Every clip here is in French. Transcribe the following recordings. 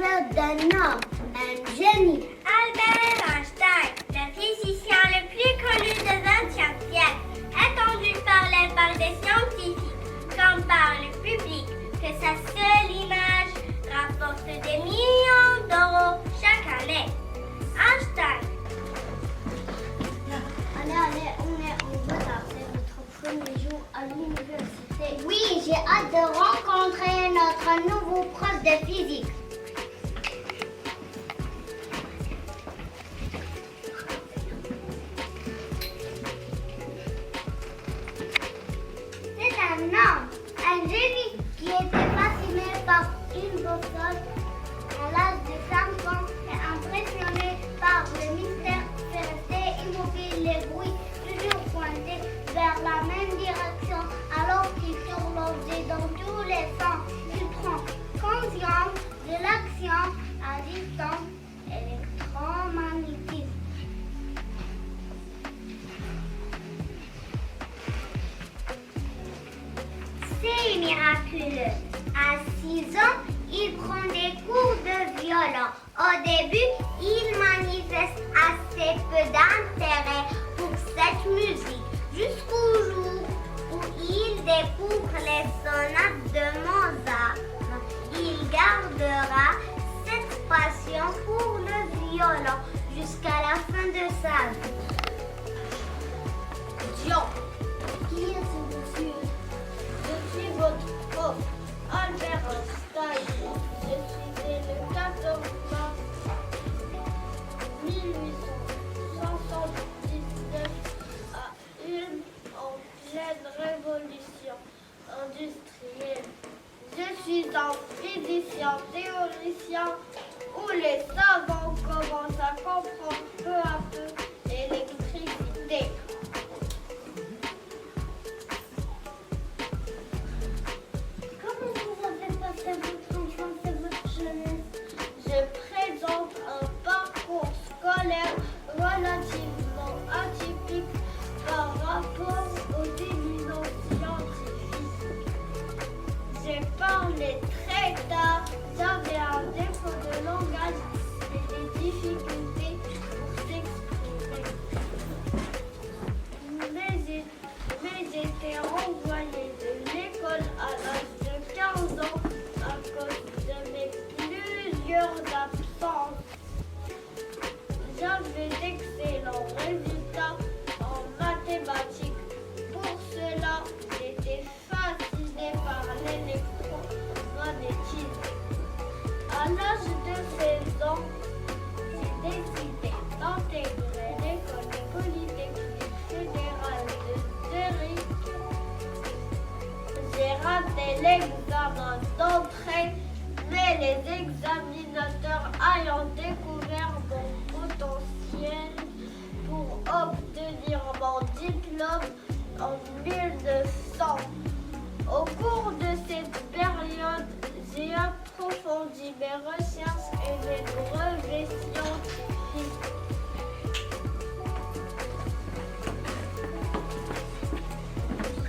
découverte d'un homme, un génie. Albert Einstein, le physicien le plus connu du XXe siècle, attendu parlait par des scientifiques comme par le public, que sa seule image rapporte des millions d'euros chaque année. Einstein. Allez, on est en retard. C'est notre premier jour à l'université. Oui, j'ai hâte de rencontrer notre nouveau prof de physique. C'est un homme, un génie qui était fasciné par une boussole à l'âge de 5 ans et impressionné par le mystère fait rester immobile les bruits toujours pointés vers la même direction alors qu'il survolait dans tous les sens. Il prend conscience de l'action à distance électromagnétique. C'est miraculeux. À 6 ans, il prend des cours de violon. Au début, il manifeste assez peu d'intérêt pour cette musique, jusqu'au jour où il découvre les sonates de Mozart. Il gardera cette passion pour le violon jusqu'à la fin de sa vie. Dion. Qui est ce monsieur? Je suis votre prof, Albert Einstein. Je suis né le 14 mars 1879 à Ulm en pleine révolution industrielle. Je suis un physicien théoricien où les savants commencent à comprendre peu à peu l'électricité. Comment vous avez passé votre enfance et votre jeunesse? Je présente un parcours scolaire relativement atypique par rapport aux éminents scientifiques. J'ai parlé très tard, j'avais un défaut de langage et des difficultés pour s'exprimer. Mais j'étais renvoyée de l'école à l'âge de 15 ans à cause de mes plusieurs absences. J'avais d'excellents résultats en mathématiques. Pour cela, j'étais fascinée par l'électromagnétisme. À l'âge de 16 ans, j'ai décidé d'intégrer l'école polytechnique fédérale de Zurich. J'ai raté l'examen d'entrée, mais les examinateurs ayant découvert mon potentiel pour obtenir mon diplôme en 1900. Au cours de cette période, j'ai approfondi mes recherches et mes brevets scientifiques.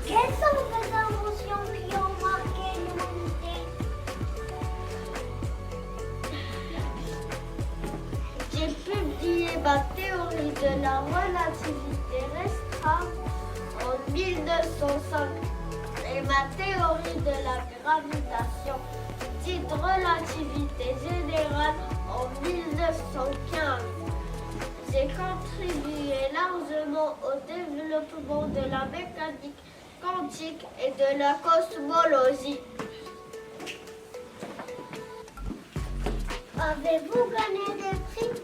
Quelles sont vos inventions qui ont marqué l'humanité? J'ai publié ma théorie de la relativité restreinte en 1905 et ma théorie de la gravitation, dite relativité générale, en 1915. J'ai contribué largement au développement de la mécanique quantique et de la cosmologie. Avez-vous gagné des prix?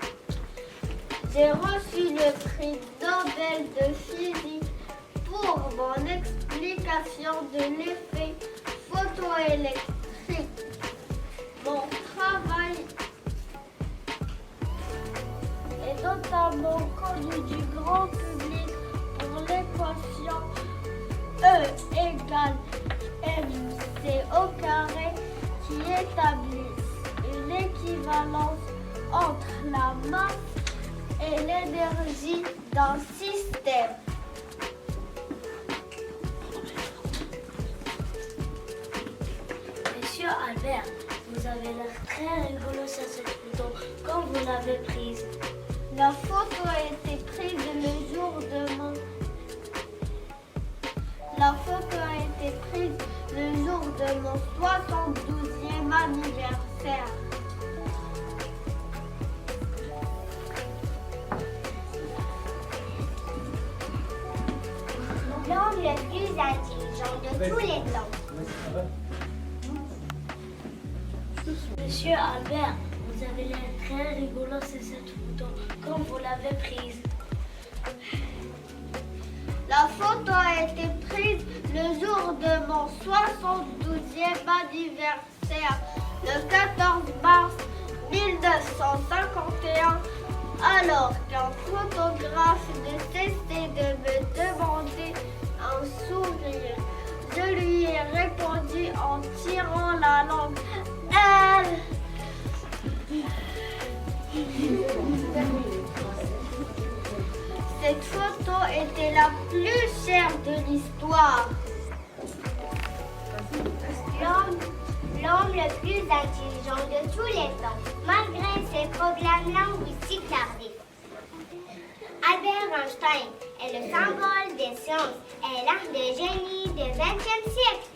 J'ai reçu le prix Nobel de physique pour mon explication de l'effet photoélectrique. Mon travail est notamment connu du grand public pour l'équation E égale mc au carré qui établit une équivalence entre la masse et l'énergie d'un système. Monsieur Albert, vous vous avez l'air très rigolo sur cette photo. Quand vous l'avez prise? La photo a été prise le jour de mon... La photo a été prise le jour de mon 72e anniversaire. L'homme le plus intelligent de tous les temps. Monsieur Albert, vous avez l'air très rigolo sur cette photo. Quand vous l'avez prise? La photo a été prise le jour de mon 72e anniversaire, le 14 mars 1951, alors qu'un photographe ne cessait de me demander un sourire. Je lui ai répondu en tirant la langue. Cette photo était la plus chère de l'histoire. L'homme le plus intelligent de tous les temps, malgré ses problèmes linguistiques tardifs. Albert Einstein est le symbole des sciences et l'art de génie du XXe siècle.